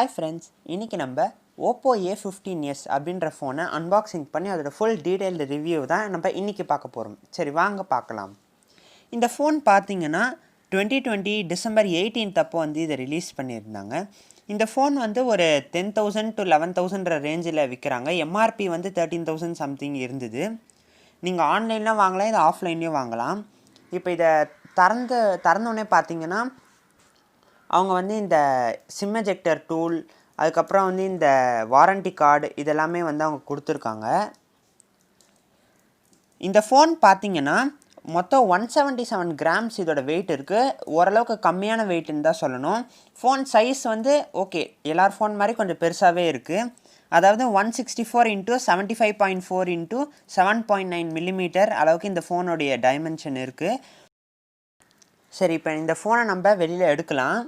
Hi friends, இன்னைக்கு நம்ம OPPO A15s அப்படின்ற ஃபோனை அன்பாக்சிங் பண்ணி அதோட ஃபுல் டீடைல்டு ரிவ்யூ தான் நம்ம இன்னைக்கு பார்க்க போகிறோம். சரி வாங்க பார்க்கலாம். இந்த ஃபோன் பார்த்தீங்கன்னா 2020 டிசம்பர் 18th அப்போ வந்து இதை ரிலீஸ் பண்ணியிருந்தாங்க. இந்த ஃபோன் வந்து ஒரு 10,000 to 11,000 ரேஞ்சில் விற்கிறாங்க. எம்ஆர்பி வந்து 13,000 சம்திங் இருந்தது. நீங்கள் ஆன்லைன்லையும் வாங்கலாம், இது ஆஃப்லைன்லேயும் வாங்கலாம். இப்போ இதை திறந்தோடனே பார்த்தீங்கன்னா அவங்க வந்து இந்த சிம் எஜெக்டர் டூல், அதுக்கப்புறம் வந்து இந்த வாரண்டி கார்டு இதெல்லாமே வந்து அவங்க கொடுத்துருக்காங்க. இந்த ஃபோன் பார்த்தீங்கன்னா மொத்தம் 177 கிராம்ஸ் இதோட வெயிட் இருக்குது. ஓரளவுக்கு கம்மியான வெயிட்டுன்னு தான் சொல்லணும். ஃபோன் சைஸ் வந்து ஓகே, எல்லார் ஃபோன் மாதிரி கொஞ்சம் பெருசாகவே இருக்குது. அதாவது 164 × 75.4 × 7.9 மில்லிமீட்டர் அளவுக்கு இந்த ஃபோனுடைய டைமென்ஷன் இருக்குது. சரி, இப்போ இந்த ஃபோனை நம்ம வெளியில் எடுக்கலாம்.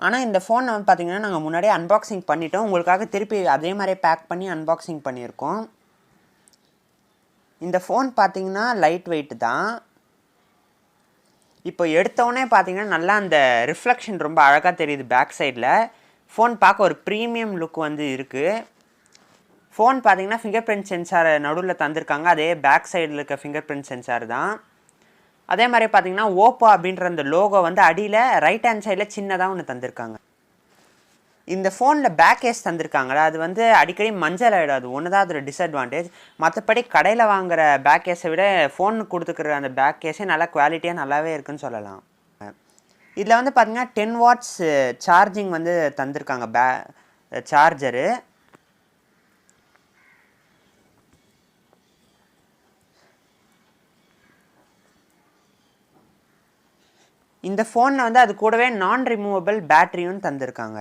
ஆனால் இந்த ஃபோனை வந்து பார்த்திங்கன்னா நாங்கள் முன்னாடியே அன்பாக்சிங் பண்ணிட்டோம். உங்களுக்காக திருப்பி அதே மாதிரி பேக் பண்ணி அன்பாக்சிங் பண்ணியிருக்கோம். இந்த ஃபோன் பார்த்திங்கன்னா லைட் வெயிட் தான். இப்போ எடுத்தோடனே பார்த்திங்கன்னா நல்லா அந்த ரிஃப்ளெக்ஷன் ரொம்ப அழகாக தெரியுது பேக் சைடில். ஃபோன் பார்க்க ஒரு ப்ரீமியம் லுக் வந்து இருக்குது. ஃபோன் பார்த்திங்கன்னா ஃபிங்கர் பிரிண்ட் சென்சார் நடுவில் தந்திருக்காங்க. அதே பேக் சைடில் இருக்க ஃபிங்கர் பிரிண்ட் சென்சார் தான். அதே மாதிரி பார்த்தீங்கன்னா ஓப்போ அப்படின்ற அந்த லோகோ வந்து அடியில் ரைட் ஹேண்ட் சைடில் சின்னதாக ஒன்று தந்திருக்காங்க. இந்த ஃபோனில் பேக் கேஸ் தந்திருக்காங்களா, அது வந்து அடிக்கடி மஞ்சள் ஆகிடும். அது ஒன்று தான் அதோட டிஸ்அட்வான்டேஜ். மற்றபடி கடையில் வாங்குகிற பேக் கேஸை விட ஃபோன் கொடுத்துக்கிற அந்த பேக் கேஸே நல்லா குவாலிட்டியாக நல்லாவே இருக்குன்னு சொல்லலாம். இதில் வந்து பார்த்திங்கன்னா 10 watts சார்ஜிங் வந்து தந்திருக்காங்க சார்ஜரு. இந்த ஃபோனில் வந்து அது கூடவே நான் ரிமூவபிள் பேட்டரியும் தந்திருக்காங்க.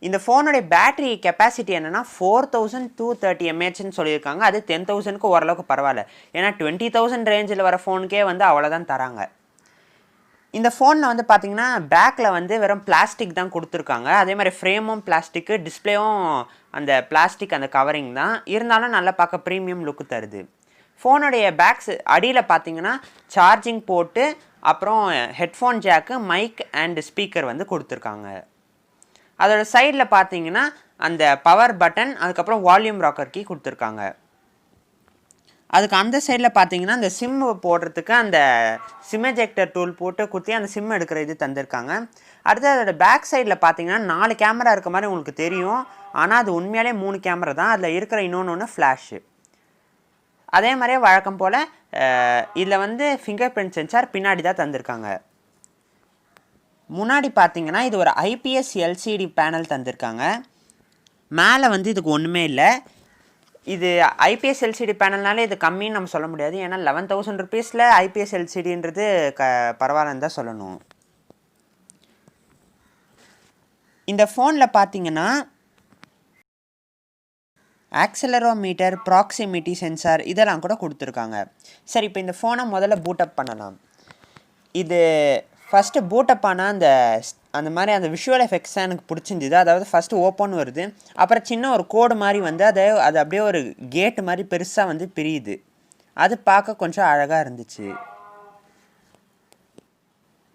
இந்த ஃபோனுடைய பேட்டரி கெப்பாசிட்டி என்னென்னா 4230 mAhன்னு சொல்லியிருக்காங்க. அது 10,000க்கு ஓரளவுக்கு பரவாயில்ல. ஏன்னா 20,000 ரேஞ்சில் வர ஃபோனுக்கே வந்து அவ்வளோதான் தராங்க. இந்த ஃபோனில் வந்து பார்த்திங்கன்னா பேக்கில் வந்து வெறும் பிளாஸ்டிக் தான் கொடுத்துருக்காங்க. அதே மாதிரி ஃப்ரேமும் பிளாஸ்டிக்கு, டிஸ்பிளேவும் அந்த பிளாஸ்டிக் அந்த கவரிங் தான். இருந்தாலும் நல்லா பார்க்க ப்ரீமியம் லுக்கு தருது. ஃபோனுடைய பேக்ஸ் அடியில் பார்த்தீங்கன்னா சார்ஜிங் போட்டு, அப்புறம் headphone jack, mike and speaker வந்து கொடுத்துருக்காங்க. அதோட சைடில் பார்த்தீங்கன்னா அந்த பவர் பட்டன், அதுக்கப்புறம் வால்யூம் ராக்கர் கீ கொடுத்துருக்காங்க. அதுக்கு அந்த சைடில் பார்த்தீங்கன்னா அந்த சிம் போடுறதுக்கு அந்த சிம் எஜெக்டர் டூல் போட்டு குத்தி அந்த சிம் எடுக்கிற இது தந்திருக்காங்க. அடுத்து அதோட பேக் சைடில் பார்த்தீங்கன்னா 4 கேமரா இருக்க மாதிரி உங்களுக்கு தெரியும். ஆனால் அது உண்மையாலே 3 கேமரா தான். அதில் இருக்கிற இன்னொன்று ஃப்ளாஷு. அதே மாதிரியே வழக்கம் போல் இதில் வந்து ஃபிங்கர் பிரிண்ட் சென்சார் பின்னாடி தான் தந்திருக்காங்க. முன்னாடி பார்த்தீங்கன்னா இது ஒரு IPS LCD பேனல் தந்திருக்காங்க. மேலே வந்து இதுக்கு ஒன்றுமே இல்லை. இது IPS LCD பேனல்னாலே இது கம்மின்னு நம்ம சொல்ல முடியாது. ஏன்னா 11,000 rupeesல IPS LCDன்றது பரவாயில்லன்னு தான் சொல்லணும். இந்த ஃபோனில் பார்த்தீங்கன்னா ஆக்சலரோமீட்டர், ப்ராக்சிமிட்டி சென்சார் இதெல்லாம் கூட கொடுத்துருக்காங்க. சரி, இப்போ இந்த ஃபோனை முதல்ல பூட்டப் பண்ணலாம். இது ஃபஸ்ட்டு பூட்டப் ஆனால் அந்த மாதிரி அந்த விஷுவல் எஃபெக்ட்ஸ் தான் எனக்கு பிடிச்சிருந்துது. அதாவது ஃபஸ்ட்டு ஓப்பன் வருது, அப்புறம் சின்ன ஒரு கோடு மாதிரி வந்து அது அப்படியே ஒரு கேட்டு மாதிரி பெருசாக வந்து பிரியுது. அது பார்க்க கொஞ்சம் அழகாக இருந்துச்சு.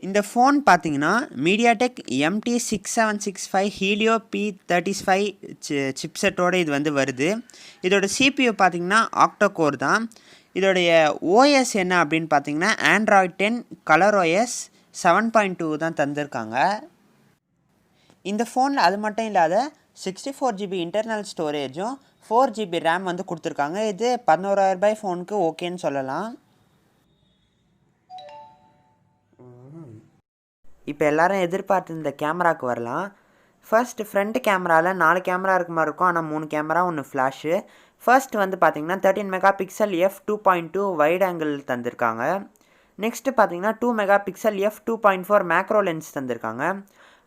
இந்த ஃபோன் பார்த்தீங்கன்னா மீடியாடெக் MT6765 ஹீலியோ P35 சிப்செட்டோடு இது வந்து வருது. இதோட CPU பார்த்தீங்கன்னா ஆக்டோ கோர் தான். இதோடைய OS என்ன அப்படின்னு பார்த்தீங்கன்னா Android 10 கலர் OS 7.2 தான் தந்திருக்காங்க. இந்த ஃபோனில் அது மட்டும் இல்லாத 64 GB இன்டர்னல் ஸ்டோரேஜும் 4 GB ரேம் வந்து கொடுத்துருக்காங்க. இது 11,000 ரூபாய் ஃபோனுக்கு ஓகேன்னு சொல்லலாம். இப்போ எல்லோரும் எதிர்பார்த்து இந்த கேமராவுக்கு வரலாம். ஃபர்ஸ்ட் ஃப்ரண்ட் கேமராவில் 4 கேமரா இருக்க மாதிரி இருக்கும். ஆனால் 3 கேமரா, 1 ஃப்ளாஷு. ஃபர்ஸ்ட் வந்து பார்த்திங்கன்னா 13 MP f2.2 வைட் ஆங்கிள் தந்திருக்காங்க. நெக்ஸ்ட்டு பார்த்திங்கன்னா 2 MP f2.4 மேக்ரோ லென்ஸ் தந்திருக்காங்க.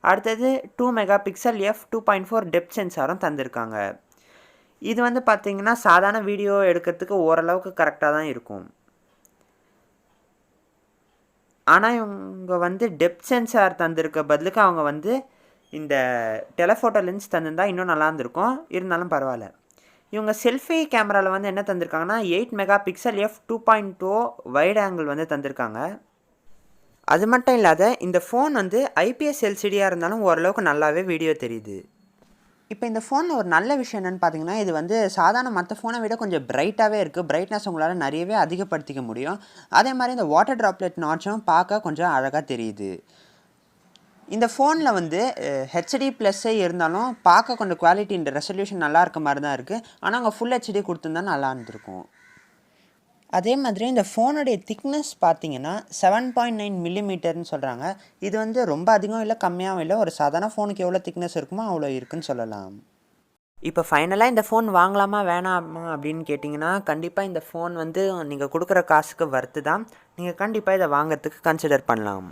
அடுத்தது 2 MP f2.4 டெப்த் சென்சாரும் தந்திருக்காங்க. இது வந்து பார்த்திங்கன்னா சாதாரண வீடியோ எடுக்கிறதுக்கு ஓரளவுக்கு கரெக்டாக தான் இருக்கும். ஆனால் இவங்க வந்து டெப்த் சென்சார் தந்திருக்க பதிலுக்கு அவங்க வந்து இந்த டெலஃபோட்டோ லென்ஸ் தந்திருந்தா இன்னும் நல்லா இருந்திருக்கும். இருந்தாலும் பரவாயில்ல. இவங்க செல்ஃபி கேமராவில் வந்து என்ன தந்திருக்காங்கன்னா 8 MP f2.2 வைட் ஆங்கிள் வந்து தந்திருக்காங்க. அது மட்டும் இல்லாத இந்த ஃபோன் வந்து IPS LCDயாக இருந்தாலும் ஓரளவுக்கு நல்லாவே வீடியோ தெரியுது. இப்போ இந்த ஃபோனில் ஒரு நல்ல விஷயம் என்னென்னு பார்த்தீங்கன்னா, இது வந்து சாதாரண மற்ற ஃபோனை விட கொஞ்சம் பிரைட்டாகவே இருக்குது. பிரைட்னஸ் உங்களால் நிறையவே அதிகப்படுத்திக்க முடியும். அதே மாதிரி இந்த வாட்டர் ட்ராப்லெட் நாட்சும் பார்க்க கொஞ்சம் அழகாக தெரியுது. இந்த ஃபோனில் வந்து ஹெச்டி ப்ளஸ்ஸே இருந்தாலும் பார்க்க கொஞ்சம் குவாலிட்டி இந்த ரெசல்யூஷன் நல்லா இருக்க மாதிரி தான் இருக்குது. ஆனால் அங்கே ஃபுல் ஹெச்டி கொடுத்துருந்தா நல்லா இருந்திருக்கும். அதே மாதிரி இந்த ஃபோனுடைய திக்னஸ் பார்த்தீங்கன்னா 7.9 மில்லிமீட்டர்னு சொல்கிறாங்க. இது வந்து ரொம்ப அதிகம் இல்லை, கம்மியாகவும் இல்லை. ஒரு சாதாரண ஃபோனுக்கு எவ்வளோ திக்னஸ் இருக்குமோ அவ்வளோ இருக்குன்னு சொல்லலாம். இப்போ ஃபைனலாக இந்த ஃபோன் வாங்கலாமா வேணாமா அப்படின்னு கேட்டிங்கன்னா, கண்டிப்பாக இந்த ஃபோன் வந்து நீங்கள் கொடுக்குற காசுக்கு வர்த்து தான். நீங்கள் கண்டிப்பாக இதை வாங்கிறதுக்கு கன்சிடர் பண்ணலாம்.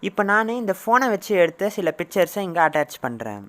இப்போ நான் இந்த ஃபோனை வச்சு எடுத்த சில பிக்சர்ஸை இங்கே அட்டாச் பண்ணுறேன்.